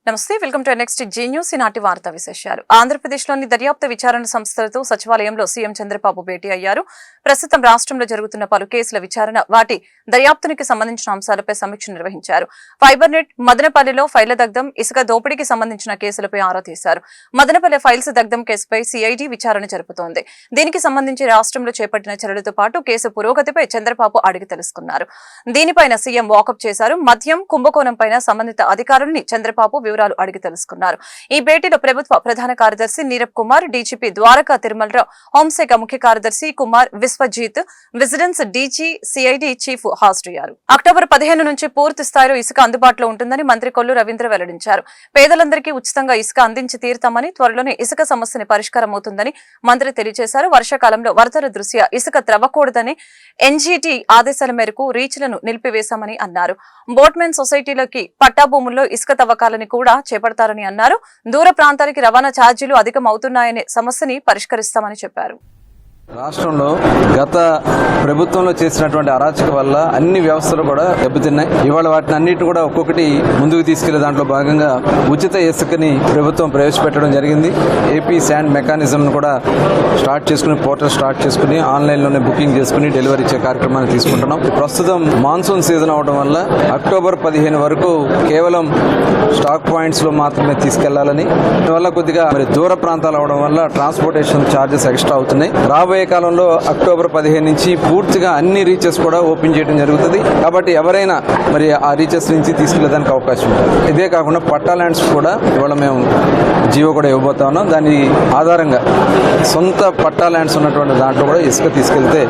నమస్తే welcome to next Zee News ఈనాటి వార్తా విశేషాలు. ఆంధ్రప్రదేశ్లోని దర్యాప్తు విచారణ సంస్థలతో సచివాలయంలో సీఎం చంద్రబాబు భేటీ అయ్యారు. ప్రస్తుతం రాష్ట్రంలో జరుగుతున్న పలు కేసుల విచారణ, వాటి దర్యాప్తునికి సంబంధించిన అంశాలపై సమీక్ష నిర్వహించారు. ఫైబర్ నెట్, మదనపల్లిలో ఫైళ్ల దగ్ధం, ఇసుక దోపిడీకి సంబంధించిన కేసులపై ఆరా తీశారు. మదనపల్లి ఫైల్స్ దగ్ధం కేసుపై సిఐడి విచారణ జరుపుతోంది. దీనికి సంబంధించి రాష్ట్రంలో చేపట్టిన చర్యలతో పాటు కేసు పురోగతిపై చంద్రబాబు అడిగి తెలుసుకున్నారు. దీనిపైన సీఎం వాకప్ చేశారు. మద్యం కుంభకోణం పైన సంబంధిత అధికారుల్ని చంద్రబాబు వివరాలు అడిగి తెలుసుకున్నారు. ఈ భేటీలో ప్రభుత్వ ప్రధాన కార్యదర్శి నీరబ్ కుమార్, డీజీపీ ద్వారకా తిరుమలరావు, హోంశాఖ ముఖ్య కార్యదర్శి Kumar Vishwajit, vigilance DG, CID chief హాజరయ్యారు. అక్టోబర్ 15 నుంచి పూర్తి స్థాయిలో ఇసుక అందుబాటులో ఉంటుందని మంత్రి కొల్లు రవీంద్ర వెల్లడించారు. పేదలందరికీ ఉచితంగా ఇసుక అందించి తీరుతామని, త్వరలోనే ఇసుక సమస్యని పరిష్కారం అవుతుందని మంత్రి తెలియజేశారు. వర్షాకాలంలో వరదల దృష్ట్యా ఇసుక త్రవ్వకూడదని ఎన్జీటీ ఆదేశాల మేరకు రీచ్లను నిలిపివేశామని అన్నారు. బోట్మెన్ సొసైటీలోకి పట్టా భూముల్లో ఇసుక తవ్వకాలని కూడా చేపడతారని అన్నారు. దూర ప్రాంతానికి రవాణా ఛార్జీలు అధికం అవుతున్నాయనే సమస్యని పరిష్కరిస్తామని చెప్పారు. రాష్ట్రంలో గత ప్రభుత్వంలో చేసినటువంటి అరాచక వల్ల అన్ని వ్యవస్థలు కూడా దెబ్బతిన్నాయి. ఇవాళ వాటిని అన్నిటి కూడా ఒక్కొక్కటి ముందుకు తీసుకెళ్లే దాంట్లో భాగంగా ఉచిత ఇసుకని ప్రభుత్వం ప్రవేశపెట్టడం జరిగింది. ఏపీ శాండ్ మెకానిజం కూడా పోర్టల్ స్టార్ట్ చేసుకుని ఆన్లైన్లోనే బుకింగ్ చేసుకుని డెలివరీ ఇచ్చే కార్యక్రమాన్ని తీసుకుంటున్నాం. ప్రస్తుతం మాన్సూన్ సీజన్ అవడం వల్ల అక్టోబర్ 15 వరకు కేవలం స్టాక్ పాయింట్స్ లో మాత్రమే తీసుకెళ్లాలని, దానివల్ల కొద్దిగా దూర ప్రాంతాలు అవడం వల్ల ట్రాన్స్పోర్టేషన్ ఛార్జెస్ ఎక్స్ట్రా అవుతున్నాయి. రాబోయే కాలంలో అక్టోబర్ 15 నుంచి పూర్తిగా అన్ని రీచెస్ కూడా ఓపెన్ చేయడం జరుగుతుంది. కాబట్టి ఎవరైనా ఆ రీచెస్ నుంచి తీసుకెళ్లేదానికి అవకాశం ఉంటుంది. ఇదే కాకుండా పట్టా ల్యాండ్స్ కూడా ఇవాళ మేము జియో కూడా ఇవ్వబోతా ఉన్నాం. దాని ఆధారంగా సొంత పట్టా ల్యాండ్స్ ఉన్నటువంటి దాంట్లో కూడా ఇసుక తీసుకెళ్తే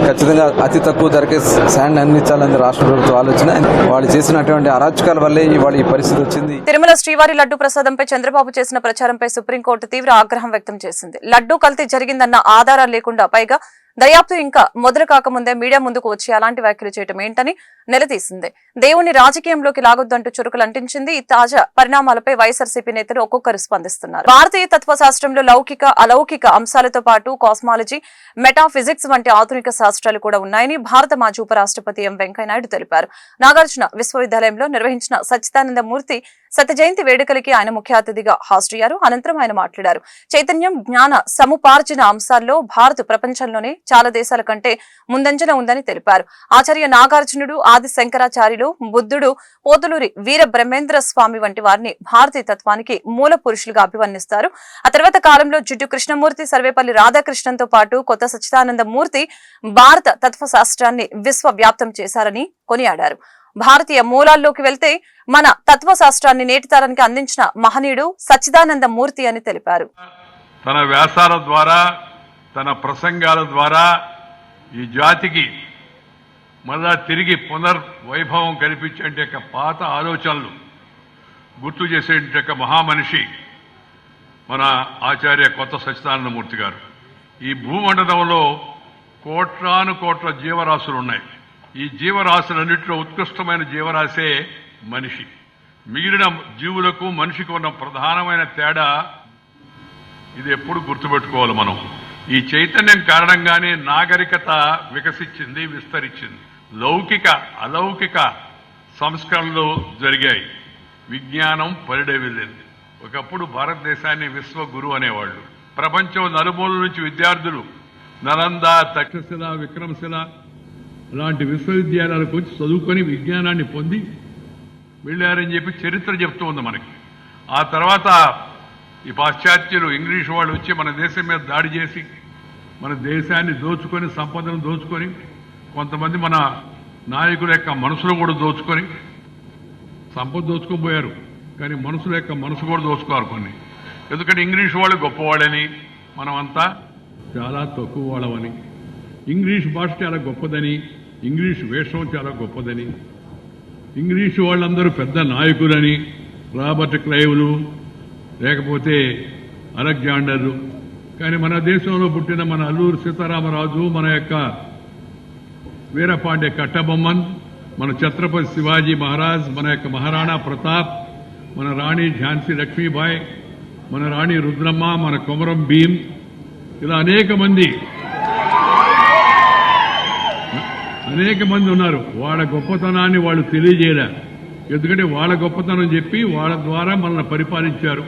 ఖచ్చితంగా అతి తక్కువ ధరకే శాండ్ అందించాలని రాష్ట్ర ప్రభుత్వం ఆలోచన. వాళ్ళు చేసినటువంటి అరాచకాల వల్లే ఇవాళ ఈ పరిస్థితి వచ్చింది. తిరుమల శ్రీవారి లడ్డు ప్రసాదంపై చంద్రబాబు చేసిన ప్రచారంపై సుప్రీంకోర్టు తీవ్ర ఆగ్రహం వ్యక్తం చేసింది. లడ్డూ కల్తీ జరిగిందన్న ఆధారాలు లేకుండా, పైగా దర్యాప్తు ఇంకా మొదలు కాకముందే మీడియా ముందుకు వచ్చి అలాంటి వ్యాఖ్యలు చేయడం ఏంటని నిలదీసింది. దేవుని రాజకీయంలోకి లాగొద్దంటూ చురుకులు అంటించింది. ఈ తాజా పరిణామాలపై వైఎస్ఆర్సీపీ నేతలు ఒక్కొక్కరు స్పందిస్తున్నారు. భారతీయ తత్వశాస్త్రంలో లౌకిక, అలౌకిక అంశాలతో పాటు కాస్మాలజీ, మెటాఫిజిక్స్ వంటి ఆధునిక శాస్త్రాలు కూడా ఉన్నాయని భారత మాజీ ఉపరాష్ట్రపతి ఎం వెంకయ్యనాయుడు తెలిపారు. నాగార్జున విశ్వవిద్యాలయంలో నిర్వహించిన సచ్చిదానంద మూర్తి శత జయంతి వేడుకలకి ఆయన ముఖ్య అతిథిగా హాజరయ్యారు. అనంతరం ఆయన మాట్లాడారు. చైతన్యం, జ్ఞాన సముపార్జన అంశాల్లో భారత్ ప్రపంచంలోనే చాలా దేశాల కంటే ముందంజలో ఉందని తెలిపారు. ఆచార్య నాగార్జునుడు, ఆది శంకరాచార్యులు, బుద్ధుడు, పోతులూరి వీర బ్రహ్మేంద్ర స్వామి వంటి వారిని భారతీయ తత్వానికి మూల పురుషులుగా అభివర్ణిస్తారు. ఆ తర్వాత కాలంలో జిడ్డు కృష్ణమూర్తి, సర్వేపల్లి రాధాకృష్ణన్తో పాటు కొత్త సచ్చిదానంద మూర్తి భారత తత్వశాస్త్రాన్ని విశ్వవ్యాప్తం చేశారని కొనియాడారు. భారతీయ మూలాల్లోకి వెళ్తే మన తత్వశాస్త్రాన్ని నేటి తరానికి అందించిన మహనీయుడు సచ్చిదానంద మూర్తి అని తెలిపారు. తన వ్యాసాల ద్వారా, తన ప్రసంగాల ద్వారా ఈ జాతికి మళ్ళా తిరిగి పునర్వైభవం కల్పించే పాత ఆలోచనలు గుర్తు చేసే మహామనిషి మన ఆచార్య కొత్త సచ్చిదానందమూర్తి గారు. ఈ భూమండలంలో కోట్లాను కోట్ల జీవరాశులు ఉన్నాయి. ఈ జీవరాశులన్నింటిలో ఉత్కృష్టమైన జీవరాశే మనిషి. మిగిలిన జీవులకు మనిషికి ఉన్న ప్రధానమైన తేడా ఇది ఎప్పుడు గుర్తుపెట్టుకోవాలి మనం. ఈ చైతన్యం కారణంగానే నాగరికత వికసించింది, విస్తరించింది. లౌకిక, అలౌకిక సంస్కరణలు జరిగాయి. విజ్ఞానం పరిడవిల్లింది. ఒకప్పుడు భారతదేశాన్ని విశ్వగురు అనేవాళ్ళు. ప్రపంచం నలుమూల నుంచి విద్యార్థులు నలంద, తక్షశిల, విక్రమశిల అలాంటి విశ్వవిద్యాలయాలకు వచ్చి చదువుకొని విజ్ఞానాన్ని పొంది వెళ్ళారని చెప్పి చరిత్ర చెప్తూ ఉంది మనకి. ఆ తర్వాత ఈ పాశ్చాత్యులు, ఇంగ్లీష్ వాళ్ళు వచ్చి మన దేశం మీద దాడి చేసి మన దేశాన్ని దోచుకొని, సంపదను దోచుకొని, కొంతమంది మన నాయకుల యొక్క మనసులు కూడా దోచుకొని, సంపద దోచుకోబోయారు కానీ మనుషుల యొక్క మనసు కూడా దోచుకోరు కొన్ని. ఎందుకంటే ఇంగ్లీష్ వాళ్ళు గొప్పవాళ్ళని, మనమంతా చాలా తక్కువ వాళ్ళమని, ఇంగ్లీష్ భాష చాలా గొప్పదని, ఇంగ్లీష్ వేషం చాలా గొప్పదని, ఇంగ్లీష్ వాళ్ళందరూ పెద్ద నాయకులని, రాబర్ట్ క్లైవ్లు, లేకపోతే అలెగ్జాండర్లు. కానీ మన దేశంలో పుట్టిన మన అల్లూరు సీతారామరాజు, మన యొక్క వీరపాండ్య కట్టబొమ్మన్, మన ఛత్రపతి శివాజీ మహారాజ్, మన యొక్క మహారాణా ప్రతాప్, మన రాణి ఝాన్సీ లక్ష్మీబాయి, మన రాణి రుద్రమ్మ, మన కొమరం భీం, ఇలా అనేక మంది ఉన్నారు. వాళ్ళ గొప్పతనాన్ని వాళ్ళు తెలియజేయలే. ఎందుకంటే వాళ్ళ గొప్పతనం చెప్పి వాళ్ళ ద్వారా మనల్ని పరిపాలించారు.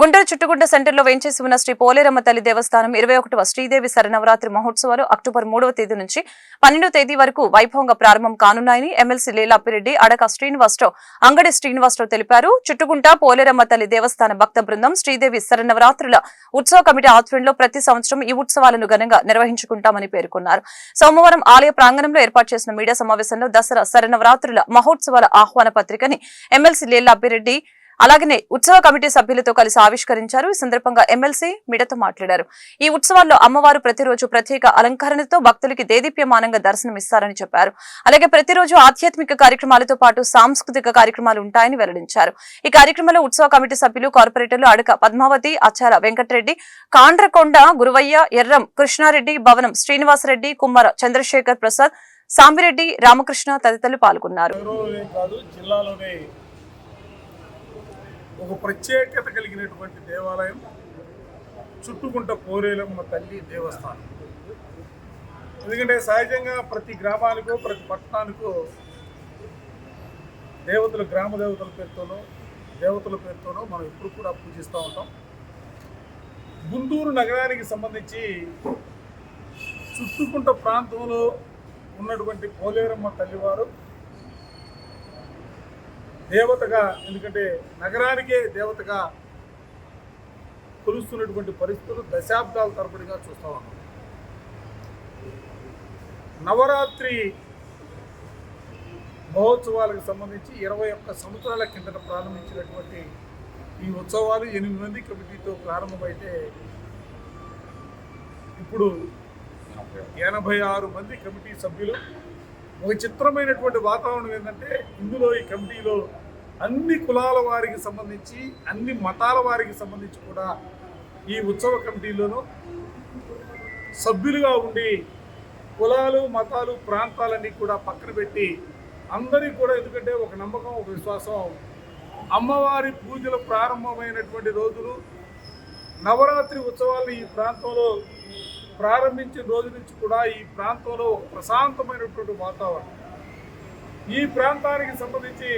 గుంటూరు చుట్టుగుడ్డ సెంటర్లో వేంచేసి ఉన్న శ్రీ పోలేరమ్మ తల్లి దేవస్థానం 21వ శ్రీదేవి శరన్నవరాత్రి మహోత్సవాలు అక్టోబర్ 3వ తేదీ నుంచి 12వ తేదీ వరకు వైభవంగా ప్రారంభం కానున్నాయని ఎమ్మెల్సీ లీలాపిరెడ్డి, అడక శ్రీనివాసరావు, అంగడి శ్రీనివాసరావు తెలిపారు. చుట్టుగుంట పోలేరమ్మ తల్లి దేవస్థాన భక్త బృందం శ్రీదేవి శరన్నవరాత్రుల ఉత్సవ కమిటీ ఆధ్వర్యంలో ప్రతి సంవత్సరం ఈ ఉత్సవాలను ఘనంగా నిర్వహించుకుంటామని పేర్కొన్నారు. సోమవారం ఆలయ ప్రాంగణంలో ఏర్పాటు చేసిన మీడియా సమావేశంలో దసరా శరన్నవరాత్రుల మహోత్సవాల ఆహ్వాన పత్రికని ఎమ్మెల్సీ లీలాపిరెడ్డి అలాగనే ఉత్సవ కమిటీ సభ్యులతో కలిసి ఆవిష్కరించారు. ఈ సందర్భంగా ఎమ్మెల్సీ మీడియాతో మాట్లాడారు. ఈ ఉత్సవాల్లో అమ్మవారు ప్రతిరోజు ప్రత్యేక అలంకరణతో భక్తులకి దేదీప్యమానంగా దర్శనమిస్తారని చెప్పారు. అలాగే ప్రతిరోజు ఆధ్యాత్మిక కార్యక్రమాలతో పాటు సాంస్కృతిక కార్యక్రమాలు ఉంటాయని వెల్లడించారు. ఈ కార్యక్రమంలో ఉత్సవ కమిటీ సభ్యులు, కార్పొరేటర్లు అడక పద్మావతి, ఆచార వెంకటరెడ్డి, కాండ్రకొండ గురువయ్య, ఎర్రం కృష్ణారెడ్డి, భవనం శ్రీనివాసరెడ్డి, కుమ్మర చంద్రశేఖర్ ప్రసాద్, సాంబిరెడ్డి, రామకృష్ణ తదితరులు పాల్గొన్నారు. ఒక ప్రత్యేకత కలిగినటువంటి దేవాలయం చుట్టుకుంట పోలేరమ్మ తల్లి దేవస్థానం. ఎందుకంటే సహజంగా ప్రతి గ్రామానికో ప్రతి పట్టణానికో దేవతలు, గ్రామ దేవతల పేరుతోనో మనం ఎప్పుడు కూడా పూజిస్తూ ఉంటాం. గుంటూరు నగరానికి సంబంధించి చుట్టుకుంట ప్రాంతంలో ఉన్నటువంటి పోలేరమ్మ తల్లివారు దేవతగా, ఎందుకంటే నగరానికే దేవతగా కొలుస్తున్నటువంటి పరిస్థితులు దశాబ్దాల తరబడిగా చూస్తూ ఉన్నాం. నవరాత్రి మహోత్సవాలకు సంబంధించి 21 సంవత్సరాల కిందట ప్రారంభించినటువంటి ఈ ఉత్సవాలు 8 మంది కమిటీతో ప్రారంభమైతే ఇప్పుడు 86 మంది కమిటీ సభ్యులు. ఒక చిత్రమైనటువంటి వాతావరణం ఏంటంటే ఇందులో ఈ కమిటీలో అన్ని కులాల వారికి సంబంధించి, అన్ని మతాల వారికి సంబంధించి కూడా ఈ ఉత్సవ కమిటీలోనూ సభ్యులుగా ఉండి కులాలు, మతాలు, ప్రాంతాలన్నీ కూడా పక్కన పెట్టి అందరికీ కూడా, ఎందుకంటే ఒక నమ్మకం, ఒక విశ్వాసం, అమ్మవారి పూజలు ప్రారంభమైనటువంటి రోజులు, నవరాత్రి ఉత్సవాలు ఈ ప్రాంతంలో ప్రారంభించిన రోజు నుంచి కూడా ఈ ప్రాంతంలో ఒక ప్రశాంతమైనటువంటి వాతావరణం. ఈ ప్రాంతానికి సంబంధించి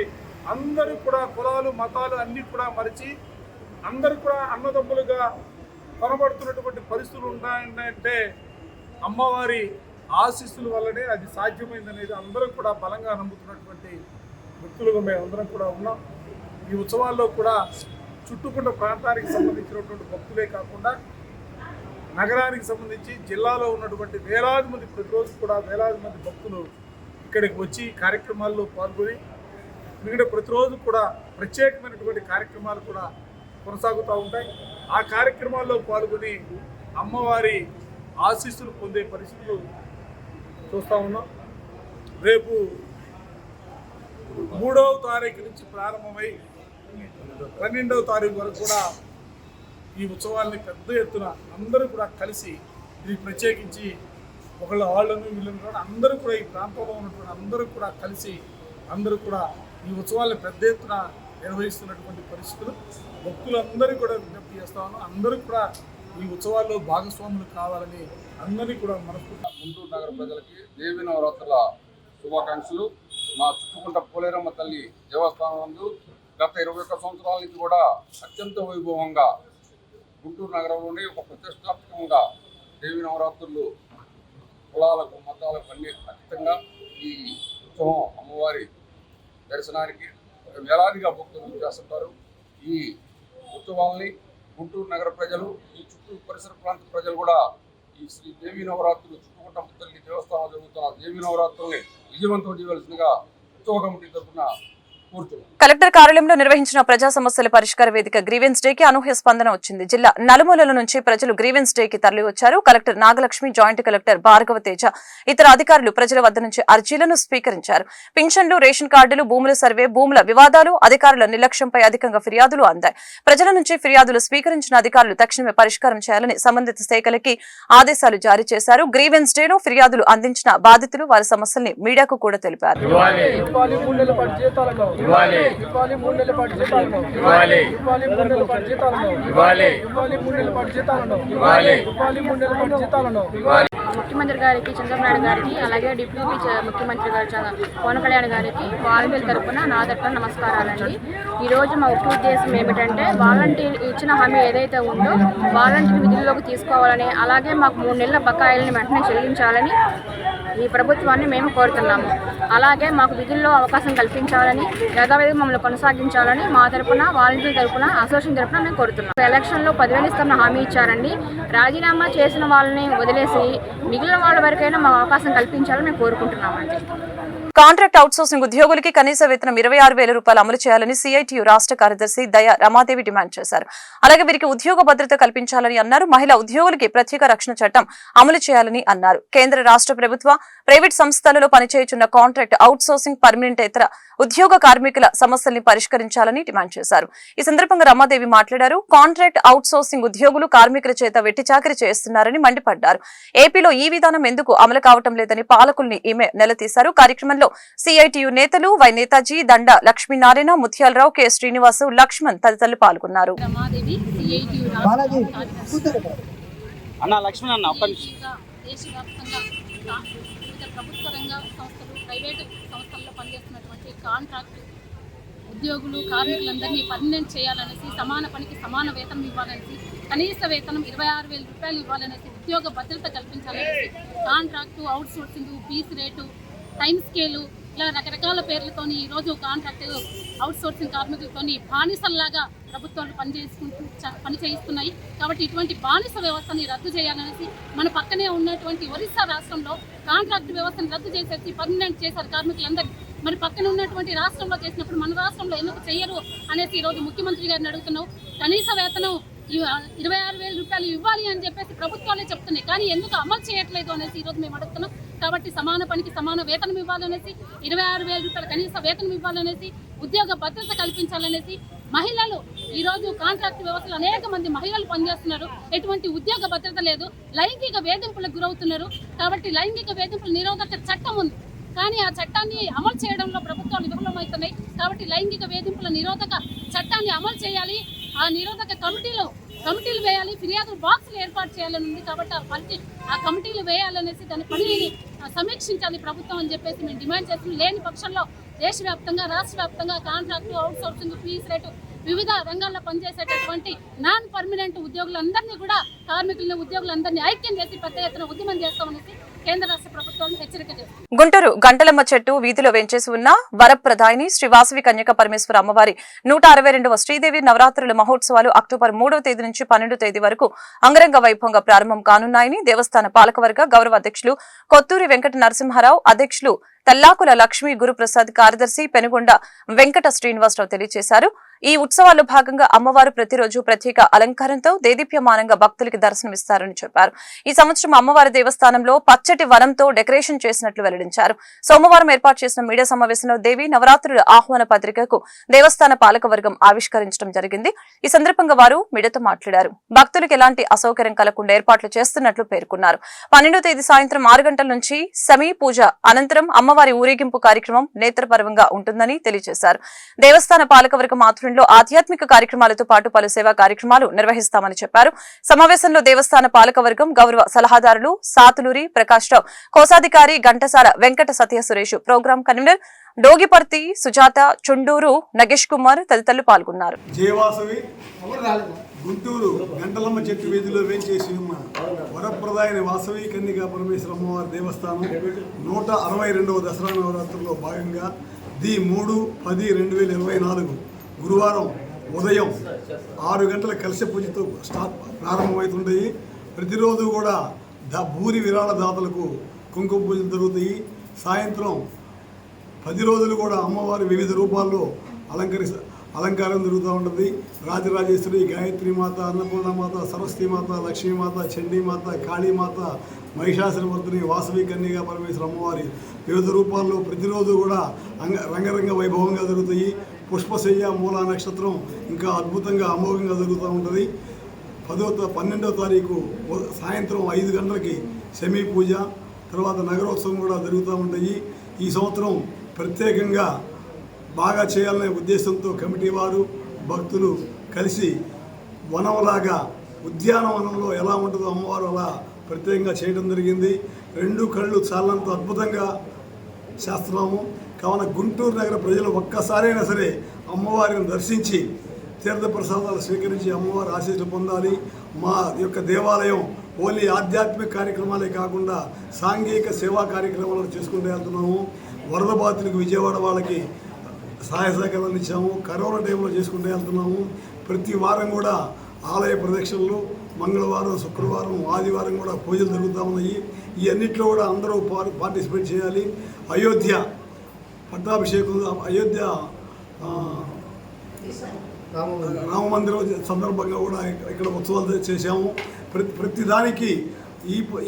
అందరూ కూడా కులాలు, మతాలు అన్నీ కూడా మరిచి అందరూ కూడా అన్నదమ్ములుగా కనబడుతున్నటువంటి పరిస్థితులు ఉన్నాయంటే అమ్మవారి ఆశీస్సుల వల్లనే అది సాధ్యమైందనేది అందరూ కూడా బలంగా నమ్ముతున్నటువంటి వ్యక్తులుగా మేమందరం కూడా ఉన్నాం. ఈ ఉత్సవాల్లో కూడా చుట్టుకున్న ప్రాంతానికి సంబంధించినటువంటి భక్తులే కాకుండా నగరానికి సంబంధించి జిల్లాలో ఉన్నటువంటి వేలాది మంది, ప్రతిరోజు కూడా వేలాది మంది భక్తులు ఇక్కడికి వచ్చి కార్యక్రమాల్లో పాల్గొని, ఎందుకంటే ప్రతిరోజు కూడా ప్రత్యేకమైనటువంటి కార్యక్రమాలు కూడా కొనసాగుతూ ఉంటాయి. ఆ కార్యక్రమాల్లో పాల్గొని అమ్మవారి ఆశీస్సులు పొందే పరిస్థితులు చూస్తూ ఉన్నాం. రేపు 3వ తారీఖు నుంచి ప్రారంభమై 12వ తారీఖు వరకు కూడా ఈ ఉత్సవాల్ని పెద్ద ఎత్తున అందరూ కూడా కలిసి, ఇది ప్రత్యేకించి ఒకళ్ళు వాళ్ళను వీళ్ళను కూడా అందరూ కూడా ఈ ప్రాంతంలో ఉన్నటువంటి అందరూ కూడా కలిసి అందరూ కూడా ఈ ఉత్సవాలను పెద్ద ఎత్తున నిర్వహిస్తున్నటువంటి పరిస్థితులు. భక్తులందరూ కూడా విజ్ఞప్తి చేస్తా ఉన్నాం. అందరూ కూడా ఈ ఉత్సవాల్లో భాగస్వాములు కావాలని అందరినీ కూడా మనస్ఫూర్తిగా గుంటూరు నగర ప్రజలకి దేవి నవరాత్రుల శుభాకాంక్షలు. మా చుట్టుకుంట పోలేరమ్మ తల్లి దేవస్థానం నందు గత 21 సంవత్సరాల నుంచి కూడా అత్యంత వైభవంగా గుంటూరు నగరంలోనే ఒక ప్రతిష్టాత్మకంగా దేవి నవరాత్రులు కులాలకు, మతాలకు అన్ని అతీతంగా ఈ ఉత్సవం అమ్మవారి దర్శనానికి వేలాదిగా భక్తులు చేస్తుంటారు. ఈ ఉత్సవాల్ని గుంటూరు నగర ప్రజలు, ఈ చుట్టూ పరిసర ప్రాంత ప్రజలు కూడా ఈ శ్రీ దేవి నవరాత్రులు, చుట్టుకుంట తల్లి దేవస్థానం జరుగుతున్న దేవి నవరాత్రుల్ని విజయవంతం చేయవలసిందిగా ఉత్సవ కమిటీ తరఫున కోరుతున్నాం. కలెక్టర్ కార్యాలయంలో నిర్వహించిన ప్రజా సమస్యల పరిష్కార వేదిక గ్రీవెన్స్ డే కి అనూహ్య స్పందన వచ్చింది. జిల్లా నలుమూలల నుంచి ప్రజలు గ్రీవెన్స్ డే కి తరలివచ్చారు. Collector Nagalakshmi, joint collector Bhargava Teja, ఇతర అధికారులు ప్రజల వద్ద నుంచి అర్జీలను స్వీకరించారు. పింఛన్లు, రేషన్ కార్డులు, భూముల సర్వే, భూముల వివాదాలు, అధికారుల నిర్లక్ష్యంపై అధికంగా ఫిర్యాదులు అందాయి. ప్రజల నుంచి ఫిర్యాదులు స్వీకరించిన అధికారులు తక్షణమే పరిష్కారం చేయాలని సంబంధిత శాఖలకి ఆదేశాలు జారీ చేశారు. గ్రీవెన్స్ డే ను ఫిర్యాదులు అందించిన బాధితులు వారి సమస్యల్ని మీడియాకు కూడా తెలిపారు. ఇవ్వాలి. ఇవ్వాలి 3 నెలల పాటు జీతాలను ఇవ్వాలి. ఇవ్వాలి 3 నెలల పాటు జీతాలను ఇవ్వాలి. ఇవ్వాలి 3 నెలల పాటు జీతాలను ఇవ్వాలి. ఇవ్వాలి 3 నెలల పాటు జీతాలను ఇవ్వాలి. ముఖ్యమంత్రి గారికి చంద్రబాబు నాయుడు గారికి అలాగే డిప్యూటీ ముఖ్యమంత్రి గారు పవన్ కళ్యాణ్ గారికి వాలంటీర్ తరఫున నా తరఫున నమస్కారాలండి. ఈరోజు మా ముఖ్య ఉద్దేశం ఏమిటంటే వాలంటీర్ ఇచ్చిన హామీ ఏదైతే ఉందో వాలంటీర్ విధుల్లోకి తీసుకోవాలని అలాగే మాకు 3 నెలల బకాయిలను వెంటనే చెల్లించాలని ఈ ప్రభుత్వాన్ని మేము కోరుతున్నాము. అలాగే మాకు విధుల్లో అవకాశం కల్పించాలని యథావిధిగా మమ్మల్ని కొనసాగించాలని మా తరఫున వాలంటీర్ తరఫున అసోసియేషన్ తరఫున మేము కోరుతున్నాం. ఎలక్షన్లో 10,000 ఇస్తామని హామీ ఇచ్చారండి. రాజీనామా చేసిన వాళ్ళని వదిలేసి మిగిలిన వాళ్ళ వరకైనా మాకు అవకాశం కల్పించాలని మేము కోరుకుంటున్నామండి. కాంట్రాక్ట్ అవుట్సోర్సింగ్ ఉద్యోగులకి కనీస వేతనం 26,000 రూపాయలు అమలు చేయాలని సిఐటియు రాష్ట్ర కార్యదర్శి దయా రమాదేవి డిమాండ్ చేశారు. అలాగే వీరికి ఉద్యోగ భద్రత కల్పించాలని అన్నారు. మహిళా ఉద్యోగులకి ప్రత్యేక రక్షణ చట్టం అమలు చేయాలని అన్నారు. కేంద్ర రాష్ట్ర ప్రభుత్వ ప్రైవేట్ సంస్థలలో పనిచేయుచున్న కాంట్రాక్ట్ అవుట్సోర్సింగ్ పర్మనెంట్ ఉద్యోగ కార్మికుల సమస్యల్ని పరిష్కరించాలని డిమాండ్ చేశారు. ఈ సందర్భంగా రమాదేవి మాట్లాడారు. కాంట్రాక్ట్ అవుట్సోర్సింగ్ ఉద్యోగులు కార్మికుల చేత వెట్టి చాకరీ చేస్తున్నారని మండిపడ్డారు. ఏపీలో ఈ విధానం ఎందుకు అమలు కావటం లేదని పాలకుల్ని ఈమె నిలదీశారు. కార్యక్రమంలో సిఐటియు నేతలు వై నేతాజీ, దండ లక్ష్మీనారాయణ, ముత్యాలరావు, కె శ్రీనివాసు, లక్ష్మణ్ తదితరులు పాల్గొన్నారు. ప్రభుత్వ రంగ సంస్థలు, ప్రైవేటు సంస్థల్లో పనిచేస్తున్నటువంటి కాంట్రాక్ట్ ఉద్యోగులు, కార్మికులందరినీ పర్మనెంట్ చేయాలనేసి, సమాన పనికి సమాన వేతనం ఇవ్వాలనేసి, కనీస వేతనం 26,000 రూపాయలు ఇవ్వాలనేసి, ఉద్యోగ భద్రత కల్పించాలనేసి, contract, outsourcing, fees rate, time scale ఇలా రకరకాల పేర్లతోని ఈరోజు కాంట్రాక్ట్ అవుట్సోర్సింగ్ కార్మికులతోని బానిసల్లాగా ప్రభుత్వాలు పని చేయిస్తున్నాయి. కాబట్టి ఇటువంటి బానిస వ్యవస్థని రద్దు చేయాలనేసి మన పక్కనే ఉన్నటువంటి ఒరిస్సా రాష్ట్రంలో కాంట్రాక్ట్ వ్యవస్థను రద్దు చేసేసి పర్మనెంట్ చేశారు కార్మికులందరికీ. మరి పక్కన ఉన్నటువంటి రాష్ట్రంలో చేసినప్పుడు మన రాష్ట్రంలో ఎందుకు చేయరు అనేసి ఈరోజు ముఖ్యమంత్రి గారిని అడుగుతున్నాం. కనీస వేతనం 26,000 రూపాయలు ఇవ్వాలి అని చెప్పేసి ప్రభుత్వాలే చెప్తున్నాయి, కానీ ఎందుకు అమలు చేయట్లేదు అనేసి ఈరోజు మేము అడుగుతున్నాం. కాబట్టి సమాన పనికి సమాన వేతనం ఇవ్వాలనేసి, 26,000 రూపాయల కనీస వేతనం ఇవ్వాలనేసి, ఉద్యోగ భద్రత కల్పించాలనేసి, మహిళలు ఈరోజు కాంట్రాక్ట్ వ్యవస్థలో అనేక మంది మహిళలు పనిచేస్తున్నారు, ఎటువంటి ఉద్యోగ భద్రత లేదు, లైంగిక వేధింపులకు గురవుతున్నారు. కాబట్టి లైంగిక వేధింపుల నిరోధక చట్టం ఉంది, కానీ ఆ చట్టాన్ని అమలు చేయడంలో ప్రభుత్వాలు విఫలమవుతున్నాయి. కాబట్టి లైంగిక వేధింపుల నిరోధక చట్టాన్ని అమలు చేయాలి, ఆ నిరోధక కమిటీలు వేయాలి, ఫిర్యాదు బాక్సులు ఏర్పాటు చేయాలని ఉంది. కాబట్టి ఆ కమిటీలు వేయాలనేసి దాని పనిని సమీక్షించాలి ప్రభుత్వం అని చెప్పేసి మేము డిమాండ్ చేస్తున్నాం. లేని పక్షంలో దేశవ్యాప్తంగా, రాష్ట్ర వ్యాప్తంగా కాంట్రాక్టు, అవుట్సోర్సింగ్, ఫీజు రేటు, వివిధ రంగాల్లో పనిచేసేటటువంటి నాన్ పర్మనెంట్ ఉద్యోగులందరినీ కూడా, కార్మికులను, ఉద్యోగులందరినీ ఐక్యం చేసి పెద్ద ఎత్తున ఉద్యమం చేస్తామనేసి కేంద్ర రాష్ట్ర ప్రభుత్వాలను హెచ్చరిక చేస్తుంది. గుంటూరు గంటలమ్మ చెట్టు వీధిలో వెంచేసి ఉన్న వరప్రదాయిని శ్రీ వాసవి కన్యక పరమేశ్వర అమ్మవారి 162వ శ్రీదేవి నవరాత్రుల మహోత్సవాలు అక్టోబర్ 3వ తేదీ నుంచి 12వ తేదీ వరకు అంగరంగ వైభవంగా ప్రారంభం కానున్నాయని దేవస్థాన పాలకవర్గ గౌరవ అధ్యక్షులు కొత్తూరి వెంకట నరసింహారావు, అధ్యక్షులు తల్లాకుల లక్ష్మీ గురుప్రసాద్, కార్యదర్శి పెనుగొండ వెంకట శ్రీనివాసరావు తెలియజేశారు. ఈ ఉత్సవాల్లో భాగంగా అమ్మవారు ప్రతిరోజు ప్రత్యేక అలంకారంతో దేదీప్యమానంగా భక్తులకి దర్శనమిస్తారని చెప్పారు. ఈ సంవత్సరం అమ్మవారి దేవస్థానంలో పచ్చటి వనంతో డెకరేషన్ చేసినట్లు వెల్లడించారు. సోమవారం ఏర్పాటు చేసిన మీడియా సమావేశంలో దేవి నవరాత్రుల ఆహ్వాన పత్రికకు దేవస్థాన పాలకవర్గం ఆవిష్కరించడం జరిగింది. ఈ సందర్భంగా వారు మీడియాతో మాట్లాడారు. భక్తులకు ఎలాంటి అసౌకర్యం కలగకుండా ఏర్పాట్లు చేస్తున్నట్లు పేర్కొన్నారు. 12వ తేదీ సాయంత్రం 6 గంటల నుంచి సమీ పూజ అనంతరం అమ్మవారి ఊరేగింపు కార్యక్రమం నేత్రపర్వంగా ఉంటుందని తెలియజేశారు. దేవస్థాన పాలకవర్గం ఆధ్వర్యంలో ఆధ్యాత్మిక కార్యక్రమాలతో పాటు పలు సేవా కార్యక్రమాలు నిర్వహిస్తామని చెప్పారు. సమావేశంలో దేవస్థాన పాలకవర్గం గౌరవ సలహాదారులు సాతులూరి ప్రకాష్ రావు, కోశాధికారి ఘంటసాల వెంకట సత్య సురేష్, ప్రోగ్రాం కన్వీనర్ డోగిపర్తి సుజాత, చుండూరు నగేష్ కుమార్ తదితరులు పాల్గొన్నారు. గుంటూరు గంటలమ్మ చెట్టు వీధిలో వేంచేసి ఉన్న వరప్రదాయని వాసవి కన్యకా పరమేశ్వర అమ్మవారి దేవస్థానం 162వ దసరా నవరాత్రుల్లో భాగంగా 3/10/2024 గురువారం ఉదయం 6 గంటల కలశ పూజతో ప్రారంభమవుతుంటాయి. ప్రతిరోజు కూడా భూరి విరాళ దాతలకు కుంకుమ పూజలు జరుగుతాయి. సాయంత్రం 10 రోజులు కూడా అమ్మవారి వివిధ రూపాల్లో అలంకారం జరుగుతూ ఉంటుంది. రాజరాజేశ్వరి, గాయత్రి మాత, అన్నపూర్ణమాత, సరస్వతి మాత, లక్ష్మీమాత, చండీమాత, కాళీమాత, మహిషాసురమర్దిని, వాసవి కన్యకా పరమేశ్వర అమ్మవారి వివిధ రూపాల్లో ప్రతిరోజు కూడా రంగరంగ వైభవంగా జరుగుతాయి. పుష్పశయ్య, మూలా నక్షత్రం ఇంకా అద్భుతంగా అమోఘంగా జరుగుతూ ఉంటుంది. 12వ తారీఖు సాయంత్రం 5 గంటలకి శమీ పూజ, తర్వాత నగరోత్సవం కూడా జరుగుతూ ఉంటాయి. ఈ సంవత్సరం ప్రత్యేకంగా బాగా చేయాలనే ఉద్దేశంతో కమిటీ వారు భక్తులు కలిసి వనంలాగా ఉద్యానవనంలో ఎలా ఉంటుందో అమ్మవారు అలా ప్రత్యేకంగా చేయడం జరిగింది. 2 కళ్ళు చాలంత అద్భుతంగా చేస్తున్నాము. కావున గుంటూరు నగర ప్రజలు ఒక్కసారైనా సరే అమ్మవారిని దర్శించి తీర్థప్రసాదాలు స్వీకరించి అమ్మవారి ఆశీస్సులు పొందాలి. మా యొక్క దేవాలయం ఓన్లీ ఆధ్యాత్మిక కార్యక్రమాలే కాకుండా సాంఘిక సేవా కార్యక్రమాలు చేసుకుంటూ వెళ్తున్నాము. వరద బాధితులకు విజయవాడ వాళ్ళకి సహాయ సహకారాలు ఇచ్చాము. కరోనా టైంలో చేసుకుంటూ వెళ్తున్నాము. ప్రతి వారం కూడా ఆలయ ప్రదక్షిణలు, మంగళవారం, శుక్రవారం, ఆదివారం కూడా పూజలు జరుగుతూ ఉన్నాయి. ఈ అన్నింటిలో కూడా అందరూ పార్టిసిపేట్ చేయాలి. అయోధ్య పట్టాభిషేకం, అయోధ్య రామ మందిరం సందర్భంగా కూడా ఇక్కడ ఉత్సవాలు చేశాము. ప్రతి దానికి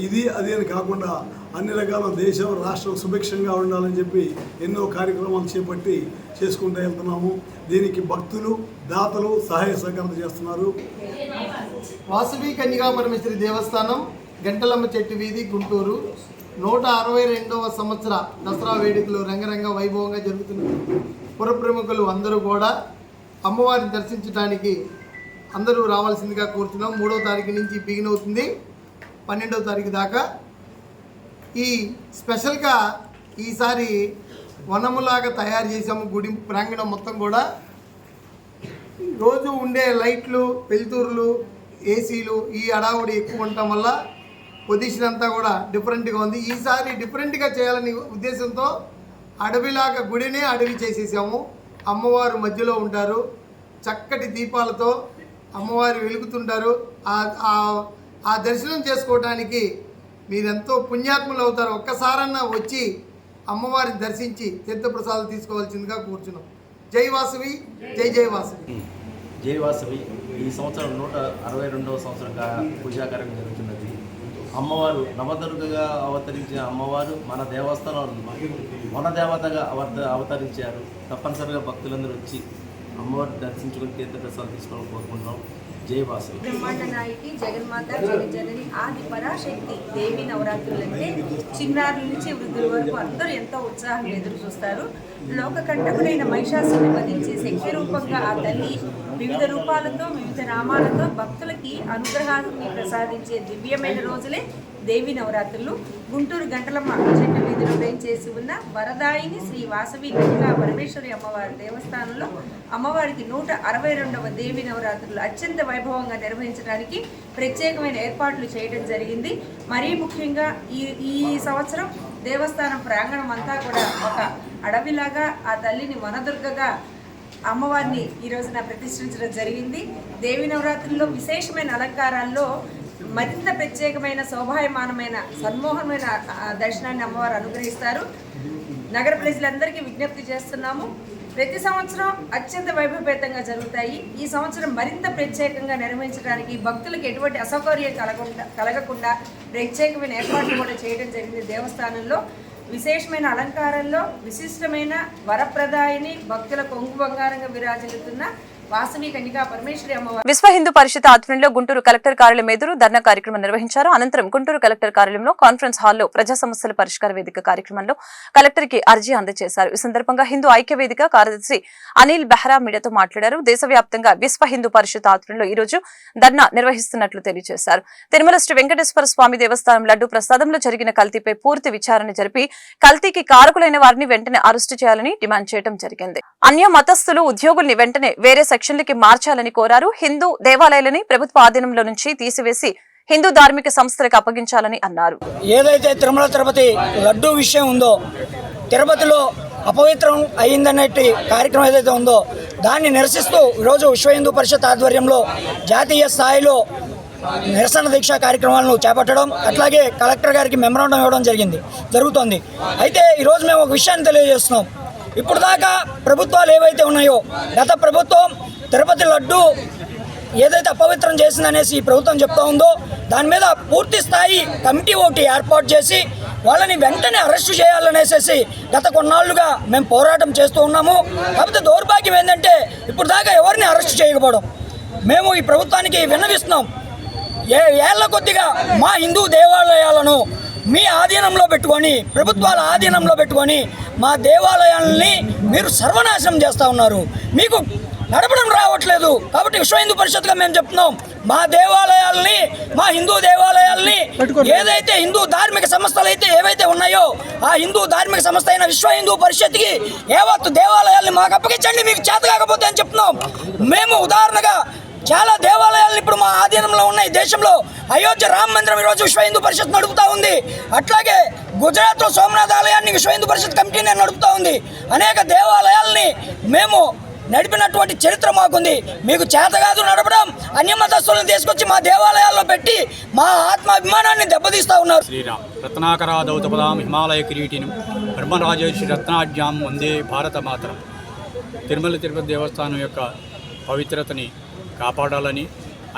ఇది అది అని కాకుండా అన్ని రకాల దేశం, రాష్ట్రం సుభిక్షంగా ఉండాలని చెప్పి ఎన్నో కార్యక్రమాలు చేపట్టి చేసుకుంటూ వెళ్తున్నాము. దీనికి భక్తులు, దాతలు సహాయ సహకారాలు చేస్తున్నారు. వాసవి కన్యకా పరమేశ్వరి దేవస్థానం, గంటలమ్మ చెట్టు వీధి, గుంటూరు. 162వ సంవత్సర దసరా వేడుకలు రంగరంగ వైభవంగా జరుగుతున్నాయి. పుర ప్రముఖులు అందరూ కూడా అమ్మవారిని దర్శించడానికి అందరూ రావాల్సిందిగా కోరుతున్నాం. 3వ తారీఖు నుంచి బిగిన్ అవుతుంది, 12వ తారీఖు దాకా. ఈ స్పెషల్గా ఈసారి వనములాగా తయారు చేసాము. గుడి ప్రాంగణం మొత్తం కూడా రోజు ఉండే లైట్లు, వెలుతురులు, ఏసీలు, ఈ అడావుడి ఎక్కువ ఉండటం వల్ల పొజిషన్ అంతా కూడా డిఫరెంట్గా ఉంది. ఈసారి డిఫరెంట్గా చేయాలని ఉద్దేశంతో అడవిలాగా గుడినే అడవి చేసేసాము. అమ్మవారు మధ్యలో ఉంటారు, చక్కటి దీపాలతో అమ్మవారు వెలుగుతుంటారు. ఆ దర్శనం చేసుకోవడానికి మీరెంతో పుణ్యాత్ములు అవుతారు. ఒక్కసారన్నా వచ్చి అమ్మవారిని దర్శించి తీర్థప్రసాదాలు తీసుకోవాల్సిందిగా కూర్చున్నాం. జై వాసవి, జై జై వాసవి. జై వాసవి. ఈ సంవత్సరం 162వ సంవత్సరంగా పూజా కార్యక్రమం జరుగుతున్నది. అమ్మవారు నవదుర్గగా అవతరించిన అమ్మవారు మన దేవస్థానంలో వనదేవతగా అవతరించారు. తప్పనిసరిగా భక్తులందరూ వచ్చి అమ్మవారిని దర్శించుకుని తీర్థప్రసాదాలు తీసుకోవాలని కోరుకుంటున్నాం. జై వాసవి. బ్రహ్మాండ నాయకి జగన్మాత జగజ్జనని ఆది పరాశక్తి దేవి నవరాత్రులంటే చిన్నారుల నుంచి వృద్ధుల వరకు అందరూ ఎంతో ఉత్సాహంగా ఎదురు చూస్తారు. లోకకంటకుడైన మహిషాసురుని వధించే శక్తి రూపంగా ఆ తల్లి వివిధ రూపాలతో, వివిధ నామాలతో భక్తులకి అనుగ్రహాన్ని ప్రసాదించే దివ్యమైన రోజులే దేవి నవరాత్రులు. గుంటూరు గంటలమ్మ చెట్టు వీధిలో వేయించేసి ఉన్న వరదాయిని శ్రీ వాసవి కన్యకా పరమేశ్వరి అమ్మవారి దేవస్థానంలో అమ్మవారికి 162వ దేవి నవరాత్రులు అత్యంత వైభవంగా నిర్వహించడానికి ప్రత్యేకమైన ఏర్పాట్లు చేయడం జరిగింది. మరీ ముఖ్యంగా ఈ సంవత్సరం దేవస్థానం ప్రాంగణం అంతా కూడా ఒక అడవిలాగా ఆ తల్లిని వనదుర్గగా అమ్మవారిని ఈ రోజున ప్రతిష్ఠించడం జరిగింది. దేవి నవరాత్రుల్లో విశేషమైన అలంకారాల్లో మరింత ప్రత్యేకమైన శోభాయమానమైన సన్మోహనమైన దర్శనాన్ని అమ్మవారు అనుగ్రహిస్తారు. నగర ప్రజలందరికీ విజ్ఞప్తి చేస్తున్నాము, ప్రతి సంవత్సరం అత్యంత వైభవపేతంగా జరుగుతాయి. ఈ సంవత్సరం మరింత ప్రత్యేకంగా నిర్వహించడానికి భక్తులకు ఎటువంటి అసౌకర్యం కలగకుండా ప్రత్యేకమైన ఏర్పాట్లు కూడా చేయడం జరిగింది. దేవస్థానంలో విశేషమైన అలంకారంలో విశిష్టమైన వరప్రదాయిని భక్తుల కొంగు బంగారంగా విరాజిల్లుతున్న వాసవి కన్యకా పరమేశ్వరి అమ్మవారు. విశ్వ హిందూ పరిషత్ ఆధ్వర్యంలో గుంటూరు కలెక్టర్ కార్యాలయం ఎదురు ధర్నా కార్యక్రమం నిర్వహించారు. అనంతరం గుంటూరు కలెక్టర్ కార్యాలయంలో కాన్ఫరెన్స్ హాల్లో ప్రజా సమస్యల పరిష్కార వేదిక కార్యక్రమంలో కలెక్టర్ కి అర్జీ అందజేశారు. ఈ సందర్భంగా హిందూ ఐక్య వేదిక కార్యదర్శి అనిల్ బెహ్రా మీడియాతో మాట్లాడారు. దేశవ్యాప్తంగా విశ్వ హిందూ పరిషత్ ఆధ్వర్యంలో ఈ రోజు ధర్నా నిర్వహిస్తున్నట్లు తెలియజేశారు. తిరుమల శ్రీ వెంకటేశ్వర స్వామి దేవస్థానం లడ్డు ప్రసాదంలో జరిగిన కల్తీపై పూర్తి విచారణ జరిపి కల్తీకి కారకులైన వారిని వెంటనే అరెస్టు చేయాలని డిమాండ్ చేయడం జరిగింది. అన్య మతస్థులు ఉద్యోగుల్ని వెంటనే వేరే సెక్షన్లకి మార్చాలని కోరారు. హిందూ దేవాలయాలని ప్రభుత్వ ఆధీనంలో నుంచి తీసివేసి హిందూ ధార్మిక సంస్థలకు అప్పగించాలని అన్నారు. ఏదైతే తిరుమల తిరుపతి లడ్డూ విషయం ఉందో, తిరుపతిలో అపవిత్రం అయిందన్నట్టు కార్యక్రమం ఏదైతే ఉందో దాన్ని నిరసిస్తూ ఈరోజు విశ్వ హిందూ పరిషత్ ఆధ్వర్యంలో జాతీయ స్థాయిలో నిరసన దీక్ష కార్యక్రమాలను చేపట్టడం, అట్లాగే కలెక్టర్ గారికి మెమరాండం ఇవ్వడం జరుగుతోంది. అయితే ఈరోజు మేము ఒక విషయాన్ని తెలియజేస్తున్నాం. ఇప్పుడు దాకా ప్రభుత్వాలు ఏవైతే ఉన్నాయో, గత ప్రభుత్వం తిరుపతి లడ్డు ఏదైతే అపవిత్రం చేసిందనేసి ఈ ప్రభుత్వం చెప్తా ఉందో దాని మీద పూర్తి స్థాయి కమిటీ ఒకటి ఏర్పాటు చేసి వాళ్ళని వెంటనే అరెస్టు చేయాలనేసి గత కొన్నాళ్లుగా మేము పోరాటం చేస్తూ ఉన్నాము. కాకపోతే దౌర్భాగ్యం ఏంటంటే ఇప్పుడు దాకా ఎవరిని అరెస్టు చేయకపోవడం. మేము ఈ ప్రభుత్వానికి విన్నవిస్తున్నాం, ఏళ్ల కొద్దిగా మా హిందూ దేవాలయాలను మీ ఆధీనంలో పెట్టుకొని, ప్రభుత్వాల ఆధీనంలో పెట్టుకొని మా దేవాలయాల్ని మీరు సర్వనాశనం చేస్తూ ఉన్నారు. మీకు నడపడం రావట్లేదు. కాబట్టి విశ్వ హిందూ పరిషత్గా మేము చెప్తున్నాం, మా దేవాలయాల్ని, మా హిందూ దేవాలయాల్ని, ఏదైతే హిందూ ధార్మిక సంస్థలు అయితే ఏవైతే ఉన్నాయో ఆ హిందూ ధార్మిక సంస్థ అయిన విశ్వ హిందూ పరిషత్కి యావత్తు దేవాలయాల్ని మాకు అప్పగించండి, మీకు చేత కాకపోతే అని చెప్తున్నాం. మేము ఉదాహరణగా చాలా దేవాలయాలను ఇప్పుడు మా ఆధీనంలో ఉన్నాయి. దేశంలో అయోధ్య రామ మందిరం ఈరోజు విశ్వ హిందూ పరిషత్ నడుపుతూ ఉంది. అట్లాగే గుజరాత్లో సోమనాథ్ ఆలయాన్ని విశ్వ హిందూ పరిషత్ కమిటీనే నడుపుతూ ఉంది. అనేక దేవాలయాల్ని మేము నడిపినటువంటి చరిత్ర మాకుంది. మీకు చేత కాదు నడపడం, అన్యమతస్తులను తీసుకొచ్చి మా దేవాలయాల్లో పెట్టి మా ఆత్మాభిమానాన్ని దెబ్బతీస్తూ ఉన్నారు. శ్రీరామ్ రత్నాకరాదౌతపదాం హిమాలయ కిరీటిని బ్రహ్మరాజేశ్వరి రత్నాఢ్యాం వందే భారత మాతరం. తిరుమల తిరుపతి దేవస్థానం యొక్క పవిత్రతని కాపాడాలని,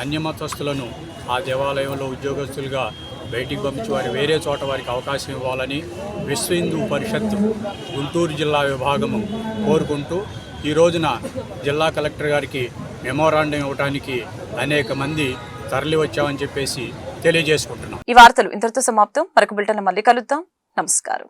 అన్యమతస్తులను ఆ దేవాలయంలో ఉద్యోగస్తులుగా బయటికి పంపించి వారి వేరే చోట వారికి అవకాశం ఇవ్వాలని విశ్వ హిందూ పరిషత్ గుంటూరు జిల్లా విభాగము కోరుకుంటూ ఈ రోజున జిల్లా కలెక్టర్ గారికి మెమోరాండం ఇవ్వడానికి అనేక మంది తరలి వచ్చామని చెప్పేసి తెలియజేసుకుంటున్నాం. ఈ వార్తలు ఇంతటితో సమాప్తం. మరొక బులెటిన్ మళ్ళీ కలుద్దాం. నమస్కారం.